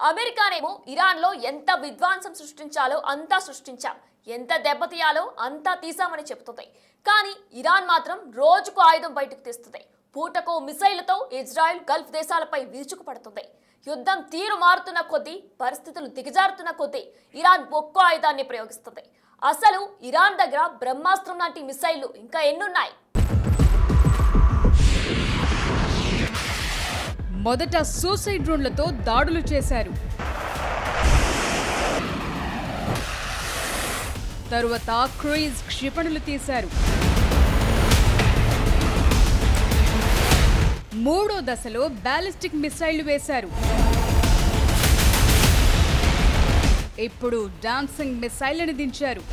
అమెరికానేమో ఇరాన్లో ఎంత విధ్వంసం సృష్టించాలో అంతా సృష్టించాం, ఎంత దెబ్బతీయాలో అంతా తీసామని చెబుతుంది. కానీ ఇరాన్ మాత్రం రోజుకు ఆయుధం బయటకు తీస్తుంది. పూటకు మిసైళ్లతో ఇజ్రాయెల్ గల్ఫ్ దేశాలపై విరుచుకుపడుతుంది. యుద్ధం తీరు మారుతున్న కొద్దీ, పరిస్థితులు దిగజారుతున్న కొద్దీ ఇరాన్ ఒక్కో ఆయుధాన్ని ప్రయోగిస్తుంది. అసలు ఇరాన్ దగ్గర బ్రహ్మాస్త్రం లాంటి మిసైళ్లు ఇంకా ఎన్నున్నాయి? మొదట సూసైడ్ డ్రోన్లతో దాడులు చేశారు. తరువాత క్రూయిజ్ క్షిపణులు తీశారు. మూడో దశలో బ్యాలిస్టిక్ మిసైళ్లు వేశారు. ఇప్పుడు డాన్సింగ్ మిసైళ్లను దించారు.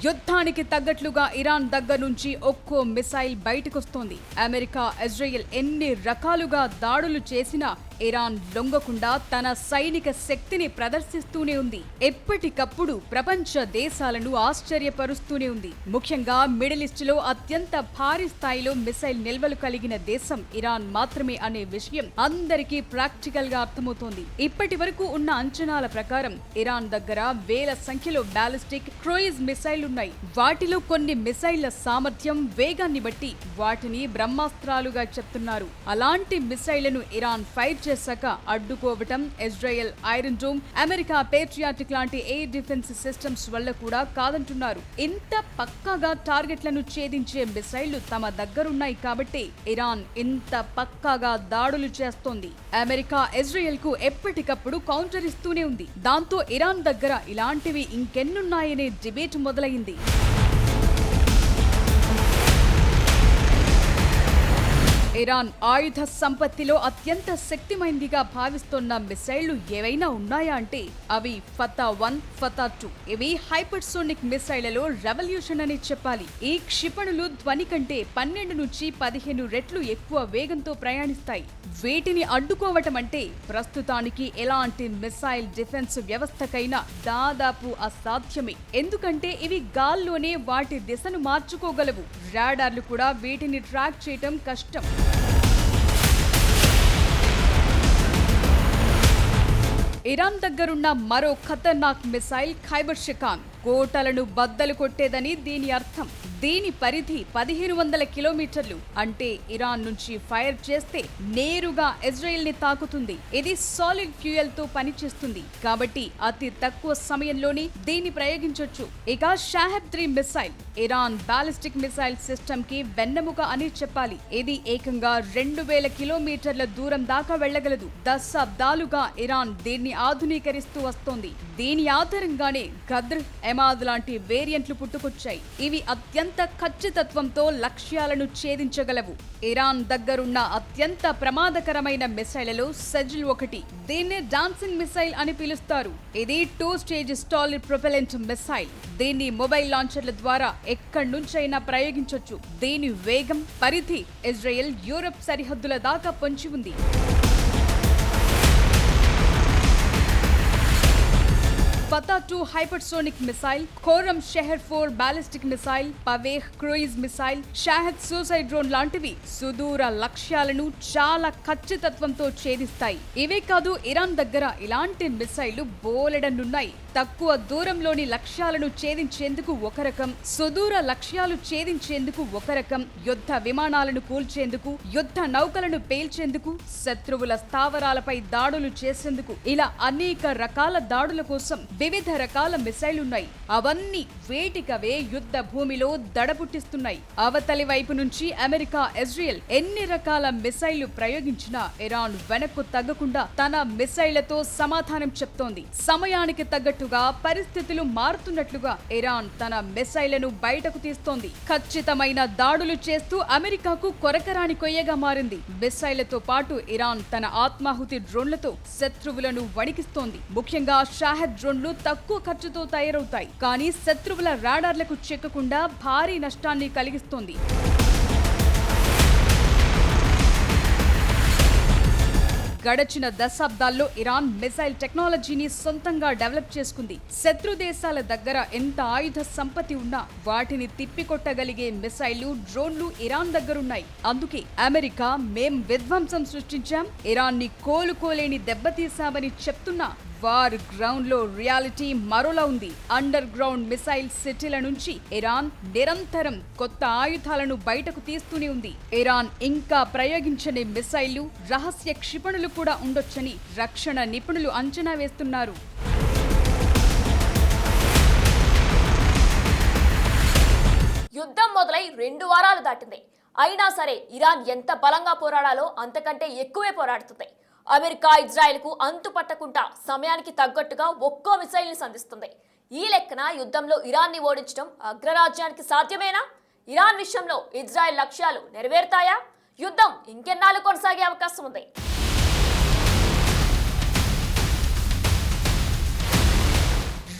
యుద్ధానికి తగ్గట్లుగా ఇరాన్ దగ్గర నుంచి ఒక్కో మిసైల్ బయటకొస్తోంది. అమెరికా, ఇజ్రాయెల్ ఎన్ని రకాలుగా దాడులు చేసినా ఇరాన్ లొంగకుండా తన సైనిక శక్తిని ప్రదర్శిస్తూనే ఉంది. ఎప్పటికప్పుడు ప్రపంచ దేశాలను ఆశ్చర్యపరుస్తూనే ఉంది. ముఖ్యంగా మిడిల్ ఈస్ట్ లో అత్యంత భారీ స్థాయిలో మిసైల్ నిల్వలు కలిగిన దేశం ఇరాన్ మాత్రమే అనే విషయం అందరికీ ప్రాక్టికల్ గా అర్థమవుతోంది. ఇప్పటి వరకు ఉన్న అంచనాల ప్రకారం ఇరాన్ దగ్గర వేల సంఖ్యలో బ్యాలిస్టిక్, క్రూయిజ్ మిసైళ్లున్నాయి. వాటిలో కొన్ని మిసైళ్ల సామర్థ్యం, వేగాన్ని బట్టి వాటిని బ్రహ్మాస్త్రాలుగా చెప్తున్నారు. అలాంటి మిసైళ్లను ఇరాన్ ఫైర్ చేశాక అడ్డుకోవటం Israel Iron Dome, America patriotic లాంటి ఎయిర్ డిఫెన్స్ సిస్టమ్స్ వల్ల కూడా కాదంటున్నారు. ఇంత పక్కాగా టార్గెట్లను ఛేదించే మిసైళ్లు తమ దగ్గరున్నాయి కాబట్టి ఇరాన్ ఇంత పక్కాగా దాడులు చేస్తోంది. అమెరికా ఇజ్రాయెల్ కు ఎప్పటికప్పుడు కౌంటర్ ఇస్తూనే ఉంది. దాంతో ఇరాన్ దగ్గర ఇలాంటివి ఇంకెన్నున్నాయనే డిబేట్ మొదలైంది. ఇరాన్ ఆయుధ సంపత్తిలో అత్యంత శక్తిమైనదిగా భావిస్తున్న మిసైళ్లు ఏవైనా ఉన్నాయా అంటే అవి ఫతా-1, ఫతా-2. ఇవి హైపర్సోనిక్ మిసైళ్లలో రెవల్యూషన్ అని చెప్పాలి. ఈ క్షిపణులు ధ్వని కంటే 12 నుంచి 15 రెట్లు ఎక్కువ వేగంతో ప్రయాణిస్తాయి. వీటిని అడ్డుకోవటం అంటే ప్రస్తుతానికి ఎలాంటి మిసైల్ డిఫెన్స్ వ్యవస్థకైనా దాదాపు అసాధ్యమే. ఎందుకంటే ఇవి గాల్లోనే వాటి దిశను మార్చుకోగలవు. రాడార్లు కూడా వీటిని ట్రాక్ చేయటం కష్టం. ఇరాన్ దగ్గరున్న మరో ఖతర్నాక్ మిసైల్ ఖైబర్ షికాన్ కోటలను బద్దలు కొట్టేదని దీని అర్థం. దీని పరిధి 1500 కిలోమీటర్లు. అంటే ఇరాన్ నుంచి ఫైర్ చేస్తే నేరుగా ఇజ్రాయెల్ ని తాకుతుంది. ఇది సాలిడ్ ఫ్యూయల్ తో పనిచేస్తుంది కాబట్టి అతి తక్కువ సమయంలోనే దీన్ని ప్రయోగించొచ్చు. ఇక షాహెబ్-3 missile Iran ballistic missile system కి వెన్నెముక అని చెప్పాలి. ఇది ఏకంగా 2000 కిలోమీటర్ల దూరం దాకా వెళ్లగలదు. దశాబ్దాలుగా ఇరాన్ దీన్ని ఆధునీకరిస్తూ వస్తోంది. దీని ఆధారంగానే గద్ర్, ఎమాద్ లాంటి వేరియంట్లు పుట్టుకొచ్చాయి. ఇవి అత్యంత ఖచ్చితత్వంతో లక్ష్యాలను ఛేదించగలవు. ఇరాన్ దగ్గరున్న అత్యంత ప్రమాదకరమైన మిసైళ్లలో సెజిల్ ఒకటి. దీన్నే డాన్సింగ్ మిసైల్ అని పిలుస్తారు. ఇది 2 స్టేజ్ సాలిడ్ ప్రొపెలెంట్ మిసైల్. దీన్ని మొబైల్ లాంచర్ల ద్వారా ఎక్కడి నుంచైనా ప్రయోగించొచ్చు. దీని వేగం, పరిధి ఇజ్రాయెల్, యూరప్ సరిహద్దుల దాకా పొంచి ఉంది. ఫతా-2 హైపర్సోనిక్ మిసైల్, ఖోరమ్ షెహర్-4 బాలిస్టిక్ మిసైల్, పవేహ్ cruise missile, Shahed suicide drone లాంటివి సుదూర లక్ష్యాలను చాలా ఖచ్చితత్వంతో ఛేదిస్తాయి. ఇవే కాదు, ఇరాన్ దగ్గర ఇలాంటి మిసైళ్లు బోలెడన్నున్నాయి. తక్కువ దూరంలోని లక్ష్యాలను ఛేదించేందుకు ఒక రకం, సుదూర లక్ష్యాలు ఛేదించేందుకు ఒక రకం, యుద్ధ విమానాలను కూల్చేందుకు, యుద్ధ నౌకలను పేల్చేందుకు, శత్రువుల స్థావరాలపై దాడులు చేసేందుకు, ఇలా అనేక రకాల దాడుల కోసం వివిధ రకాల మిసైళ్లున్నాయి. అవన్నీ వేటికవే యుద్ధ భూమిలో దడపుట్టిస్తున్నాయి. అవతలి వైపు నుంచి అమెరికా, ఇజ్రాయెల్ ఎన్ని రకాల మిసైళ్లు ప్రయోగించినా ఇరాన్ వెనక్కు తగ్గకుండా తన మిసైళ్లతో సమాధానం చెప్తోంది. సమయానికి తగ్గట్టుగా, పరిస్థితులు మారుతున్నట్లుగా ఇరాన్ తన మిసైళ్లను బయటకు తీస్తోంది. ఖచ్చితమైన దాడులు చేస్తూ అమెరికాకు కొరకరాని కొయ్యగా మారింది. మిసైళ్లతో పాటు ఇరాన్ తన ఆత్మాహుతి డ్రోన్లతో శత్రువులను వణికిస్తోంది. ముఖ్యంగా షాహెద్ డ్రోన్లు తక్కువ ఖర్చుతో తయారవుతాయి, కానీ శత్రువుల రాడార్లకు చిక్కకుండా భారీ నష్టాన్ని కలిగిస్తోంది. గడచిన దశాబ్దాల్లో ఇరాన్ మిసైల్ టెక్నాలజీని సొంతంగా డెవలప్ చేసుకుంది. శత్రు దేశాల దగ్గర ఎంత ఆయుధ సంపత్తి ఉన్నా వాటిని తిప్పికొట్టగలిగే మిసైళ్లు, డ్రోన్లు ఇరాన్ దగ్గరున్నాయి. అందుకే అమెరికా మేం విధ్వంసం సృష్టించాం, ఇరాన్ ని కోలుకోలేని దెబ్బతీశామని చెప్తున్నా వార్ గ్రౌండ్ లో రియాలిటీ మరోలా ఉంది. అండర్ గ్రౌండ్ మిసైల్ సిటీల నుంచి ఇరాన్ నిరంతరం కొత్త ఆయుధాలను బయటకు తీస్తూనే ఉంది. ఇరాన్ ఇంకా ప్రయోగించని మిసైళ్లు, రహస్య క్షిపణులు కూడా ఉండొచ్చని రక్షణ నిపుణులు అంచనా వేస్తున్నారు. యుద్ధం మొదలై 2 వారాలు దాటింది. అయినా సరే ఇరాన్ ఎంత బలంగా పోరాడాలో అంతకంటే ఎక్కువే పోరాడుతుంది. అమెరికా, ఇజ్రాయెల్కు అంతు పట్టకుండా సమయానికి తగ్గట్టుగా ఒక్కో మిసైల్ని సంధిస్తుంది. ఈ లెక్కన యుద్ధంలో ఇరాన్ని ఓడించడం అగ్రరాజ్యానికి సాధ్యమేనా? ఇరాన్ విషయంలో ఇజ్రాయెల్ లక్ష్యాలు నెరవేరుతాయా? యుద్ధం ఇంకెన్నాళ్ళు కొనసాగే అవకాశం ఉంది?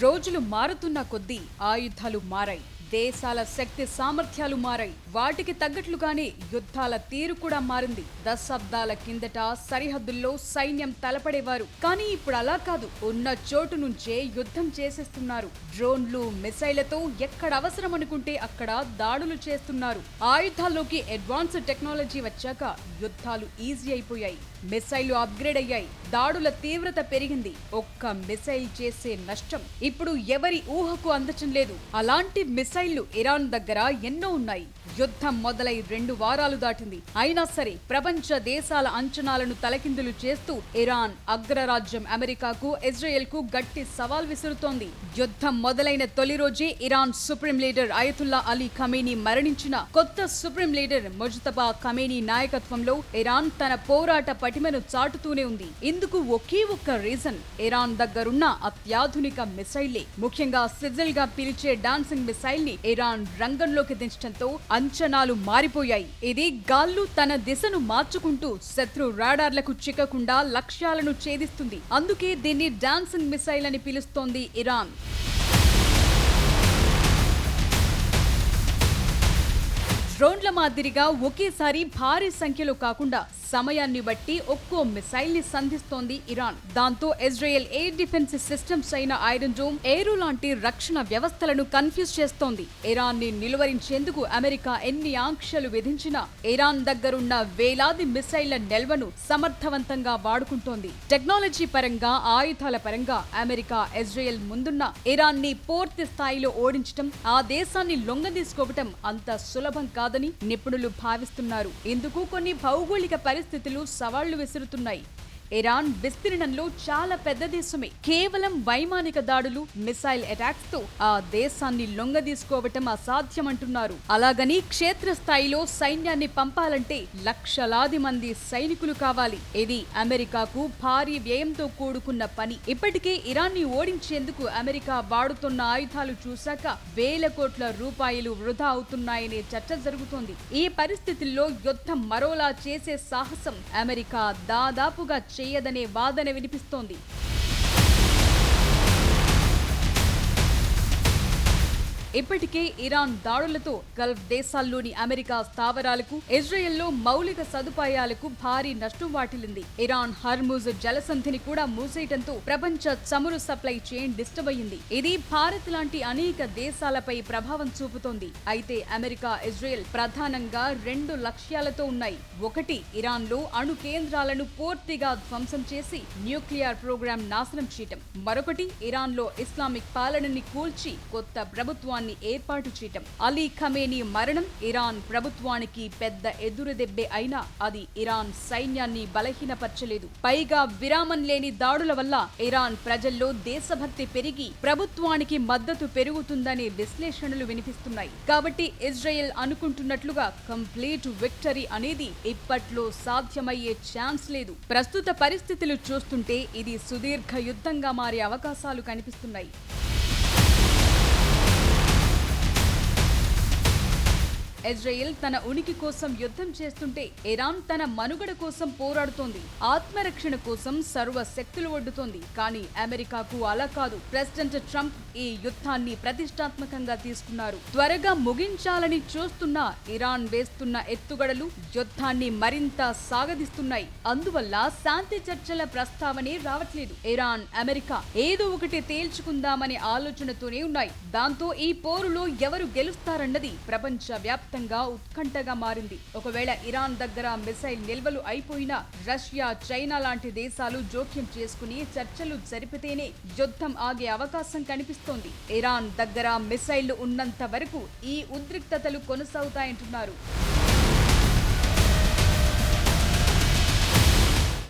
రోజులు మారుతున్న కొద్దీ ఆయుధాలు మారాయి, దేశాల శక్తి సామర్థ్యాలు మారాయి. వాటికి తగ్గట్లుగానే యుద్ధాల తీరు కూడా మారింది. దశాబ్దాల కిందట సరిహద్దుల్లో సైన్యం తలపడేవారు, కానీ ఇప్పుడు అలా కాదు. ఉన్న చోటు నుంచే యుద్ధం చేసేస్తున్నారు. డ్రోన్లు, మిసైళ్లతో ఎక్కడ అవసరం అనుకుంటే అక్కడ దాడులు చేస్తున్నారు. ఆయుధాల్లోకి అడ్వాన్స్డ్ టెక్నాలజీ వచ్చాక యుద్ధాలు ఈజీ అయిపోయాయి. మిసైళ్లు అప్గ్రేడ్ అయ్యాయి, దాడుల తీవ్రత పెరిగింది. ఒక్క మిసైల్ చేసే నష్టం ఇప్పుడు ఎవరి ఊహకు అందటం లేదు. అలాంటి మిసైళ్లు ఇరాన్ దగ్గర ఎన్నో ఉన్నాయి. యుద్ధం మొదలై 2 వారాలు దాటింది. అయినా సరే ప్రపంచ దేశాల అంచనాలను తలకిందులు చేస్తూ ఇరాన్ అగ్రరాజ్యం అమెరికాకు, ఇజ్రాయెల్ కు గట్టి సవాల్ విసురుతోంది. యుద్ధం మొదలైన తొలి రోజే Iran supreme leader Ayatollah Ali Khamenei మరణించిన కొత్త సుప్రీం లీడర్ ముజ్తబా ఖమేనీ నాయకత్వంలో ఇరాన్ తన పోరాట పటిమను చాటుతూనే ఉంది. ఇందుకు ఒకే ఒక్క రీజన్, ఇరాన్ దగ్గరున్న అత్యాధునిక మిసైళ్లే. ముఖ్యంగా సిజిల్ గా పిలిచే డాన్సింగ్ మిసైల్ ని ఇరాన్ రంగంలోకి దించడంతో అంచనాలు మారిపోయాయి. ఇది గాల్లో తన దిశను మార్చుకుంటూ శత్రు రాడార్లకు చిక్కకుండా లక్ష్యాలను ఛేదిస్తుంది. అందుకే దీన్ని డాన్సింగ్ మిసైల్ అని పిలుస్తోంది ఇరాన్. డ్రోన్ల మాదిరిగా ఒకేసారి భారీ సంఖ్యలో కాకుండా సమయాన్ని బట్టి ఒక్కో మిసైల్ ని సంధిస్తోంది ఇరాన్. దాంతో ఇజ్రాయెల్ ఎయిర్ డిఫెన్స్ సిస్టమ్స్ అయిన ఐరన్ డోమ్, ఏరో లాంటి రక్షణ వ్యవస్థలను కన్ఫ్యూజ్ చేస్తోంది. ఇరాన్ ని నిలువరించేందుకు అమెరికా ఎన్ని ఆంక్షలు విధించినా ఇరాన్ దగ్గరున్న వేలాది మిసైళ్ల నిల్వను సమర్థవంతంగా వాడుకుంటోంది. టెక్నాలజీ పరంగా, ఆయుధాల పరంగా అమెరికా, ఇజ్రాయెల్ ముందున్న ఇరాన్ ని పూర్తి స్థాయిలో ఓడించడం, ఆ దేశాన్ని లొంగదీసుకోవటం అంత సులభం కాదని నిపుణులు భావిస్తున్నారు. ఇందుకు కొన్ని భౌగోళిక పరిస్థితులు సవాళ్లు విసురుతున్నాయి. ఇరాన్ విస్తీర్ణంలో చాలా పెద్ద దేశమే. కేవలం వైమానిక దాడులు, మిసైల్ అటాక్స్ తో ఆ దేశాన్ని లొంగదీసుకోవటం అసాధ్యమంటున్నారు. అలాగని క్షేత్రస్థాయిలో సైన్యాన్ని పంపాలంటే లక్షలాది మంది సైనికులు కావాలి. ఇది అమెరికాకు భారీ వ్యయంతో కూడుకున్న పని. ఇప్పటికే ఇరాన్ ని ఓడించేందుకు అమెరికా వాడుతున్న ఆయుధాలు చూశాక వేల కోట్ల రూపాయలు వృధా అవుతున్నాయనే చర్చ జరుగుతోంది. ఈ పరిస్థితుల్లో యుద్ధం మరోలా చేసే సాహసం అమెరికా దాదాపుగా చేయదనే వాదన వినిపిస్తోంది. ఇప్పటికే ఇరాన్ దాడులతో గల్ఫ్ దేశాల్లోని అమెరికా స్థావరాలకు, ఇజ్రాయెల్లో మౌలిక సదుపాయాలకు భారీ నష్టం వాటిల్లింది. ఇరాన్ హర్ముజ్ జలసంధిని కూడా మూసేయడంతో ప్రపంచ చమురు సప్లై చైన్ డిస్టర్బ్ అయ్యింది. ఇది భారత్ లాంటి అనేక దేశాలపై ప్రభావం చూపుతోంది. అయితే అమెరికా, ఇజ్రాయెల్ ప్రధానంగా 2 లక్ష్యాలతో ఉన్నాయి. ఒకటి, ఇరాన్ లో అణు కేంద్రాలను పూర్తిగా ధ్వంసం చేసి న్యూక్లియర్ ప్రోగ్రాం నాశనం చేయటం. మరొకటి, ఇరాన్ లో ఇస్లామిక్ పాలనని కూల్చి కొత్త ప్రభుత్వాన్ని ఏర్పాటు చేయటం. అలీ ఖమేనీ మరణం ఇరాన్ ప్రభుత్వానికి పెద్ద ఎదురుదెబ్బే అయినా అది ఇరాన్ సైన్యాన్ని బలహీనపరచలేదు. పైగా విరామం లేని దాడుల వల్ల ఇరాన్ ప్రజల్లో దేశభక్తి పెరిగి ప్రభుత్వానికి మద్దతు పెరుగుతుందనే విశ్లేషణలు వినిపిస్తున్నాయి. కాబట్టి ఇజ్రాయెల్ అనుకుంటున్నట్లుగా కంప్లీట్ విక్టరీ అనేది ఇప్పట్లో సాధ్యమయ్యే ఛాన్స్ లేదు. ప్రస్తుత పరిస్థితులు చూస్తుంటే ఇది సుదీర్ఘ యుద్ధంగా మారే అవకాశాలు కనిపిస్తున్నాయి. ఇజ్రాయెల్ తన ఉనికి కోసం యుద్ధం చేస్తుంటే ఇరాన్ తన మనుగడ కోసం పోరాడుతోంది, ఆత్మరక్షణ కోసం సర్వ శక్తులు ఒడ్డుతోంది. కానీ అమెరికాకు అలా కాదు. ప్రెసిడెంట్ ట్రంప్ ఈ యుద్ధాన్ని ప్రతిష్టాత్మకంగా తీసుకున్నారు. త్వరగా ముగించాలని చూస్తున్న ఇరాన్ వేస్తున్న ఎత్తుగడలు యుద్ధాన్ని మరింత సాగదీస్తున్నాయి. అందువల్ల శాంతి చర్చల ప్రస్తావనే రావట్లేదు. ఇరాన్, అమెరికా ఏదో ఒకటి తేల్చుకుందామనే ఆలోచనతోనే ఉన్నాయి. దాంతో ఈ పోరులో ఎవరు గెలుస్తారన్నది ప్రపంచ వ్యాప్తంగా ఉత్కంఠగా మారింది. ఒకవేళ ఇరాన్ దగ్గర మిసైల్ నిల్వలు అయిపోయినా రష్యా, చైనా లాంటి దేశాలు జోక్యం చేసుకుని చర్చలు జరిపితేనే యుద్ధం ఆగే అవకాశం కనిపిస్తోంది. ఇరాన్ దగ్గర మిసైళ్లు ఉన్నంత వరకు ఈ ఉద్రిక్తతలు కొనసాగుతాయంటున్నారు.